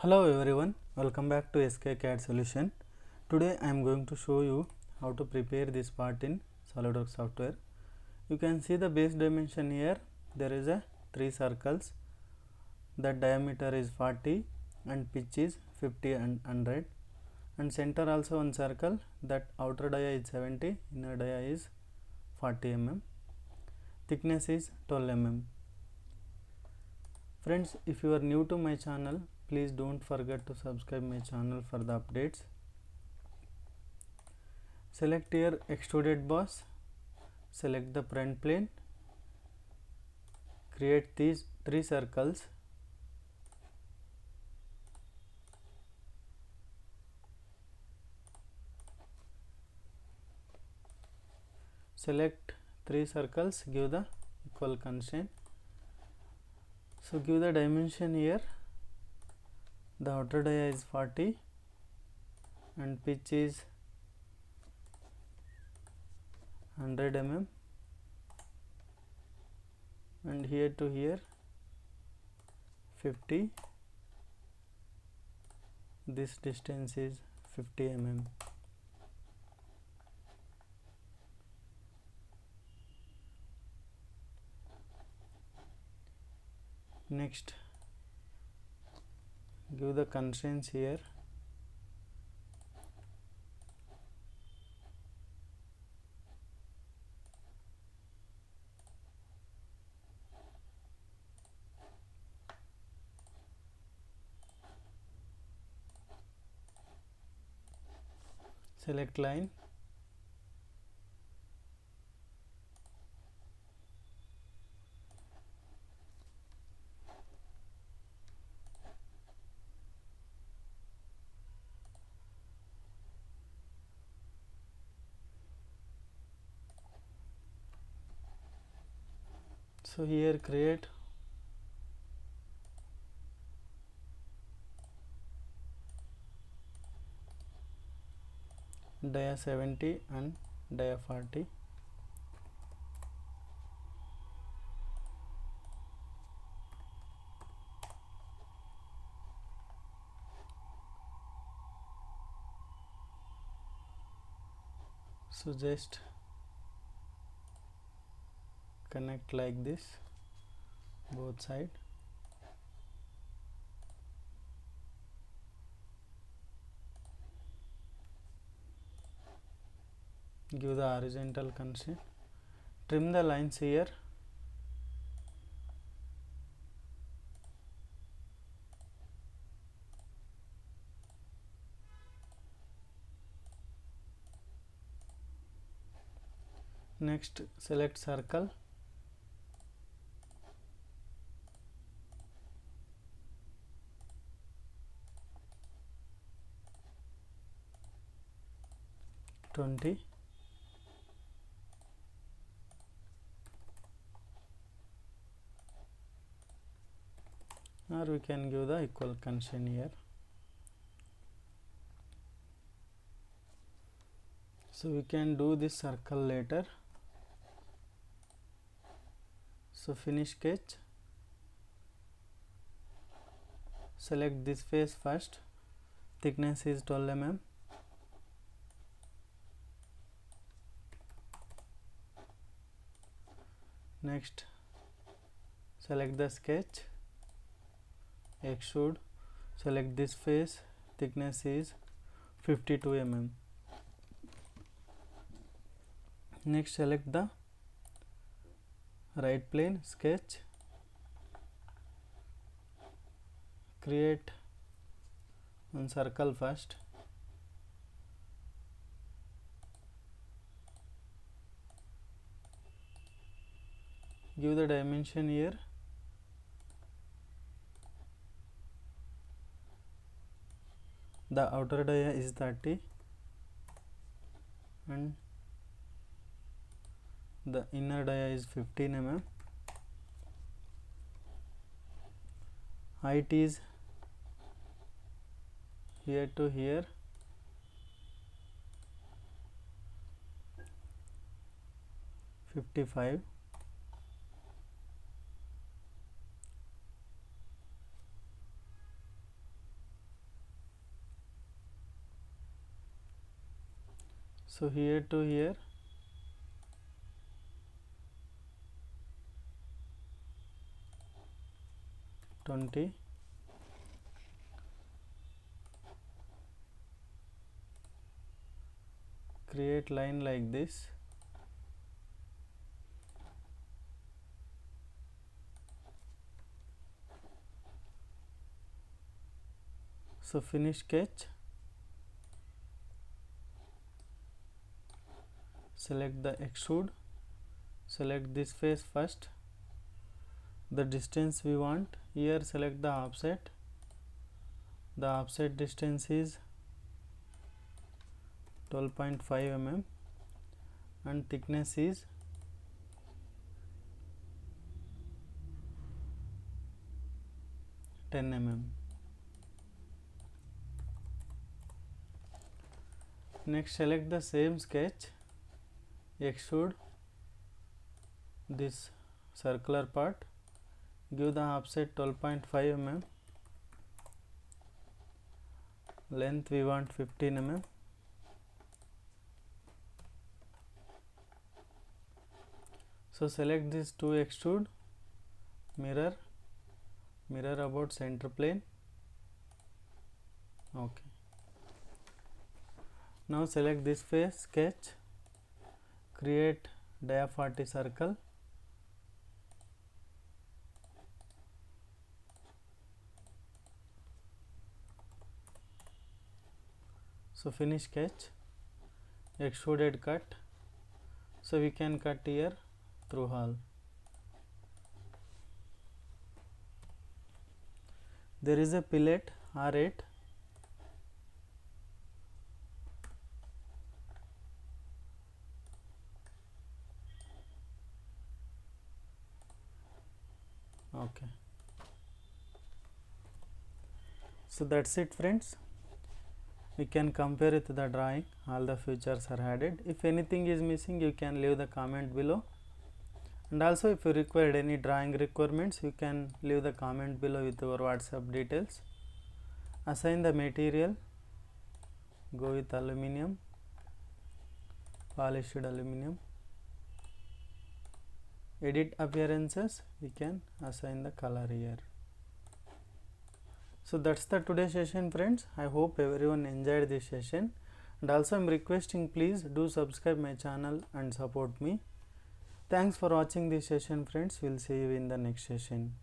Hello everyone, welcome back to SK CAD Solution. Today I am going to show you how to prepare this part in SolidWorks software. You can see the base dimension here. There is a 3 circles. That diameter is 40 and pitch is 50 and 100, and center also one circle. That outer dia is 70, inner dia is 40 mm. Thickness is 12 mm. Friends, if you are new to my channel, please don't forget to subscribe my channel for the updates. Select here extruded boss, select the front plane, create these 3 circles, select 3 circles, give the equal constraint. So give the dimension here. The outer dia is 40 and pitch is 100 mm, and here to here 50. This distance is 50 mm. Next, give the constraints here. Select line. So here create dia 70 and dia 40. So just connect like this both side. Give the horizontal constraint. Trim the lines here. Next, select circle. $20. Or we can give the equal constraint here. So we can do this circle later. So finish sketch. Select this face first. Thickness is 12 mm. Next, select the sketch. Extrude. Select this face. Thickness is 52 mm. Next, select the right plane, sketch, create one circle first, give the dimension here. The outer dia is 30 and the inner dia is 15 mm. Height is here to here 55. So here to here, $20. Create line like this. So finish sketch. Select the extrude. Select this face first. The distance we want, here select the offset. The offset distance is 12.5 mm and thickness is 10 mm. Next select the same sketch, extrude this circular part, give the offset 12.5 mm, length we want 15 mm. So select these two extrude, mirror about center plane. Okay. Now select this face, sketch, create dia 40 circle. So finish sketch, extruded cut. So we can cut here through hole. There is a fillet R8. Okay. So that's it, friends. We can compare with the drawing. All the features are added. If anything is missing, you can leave the comment below. And also if you required any drawing requirements, you can leave the comment below with your WhatsApp details. Assign the material, go with aluminum, polished aluminum. Edit appearances, we can assign the color here. So that's the today's session, friends. I hope everyone enjoyed this session, and also I'm requesting please do subscribe my channel and support me. Thanks for watching this session, friends. We'll see you in the next session.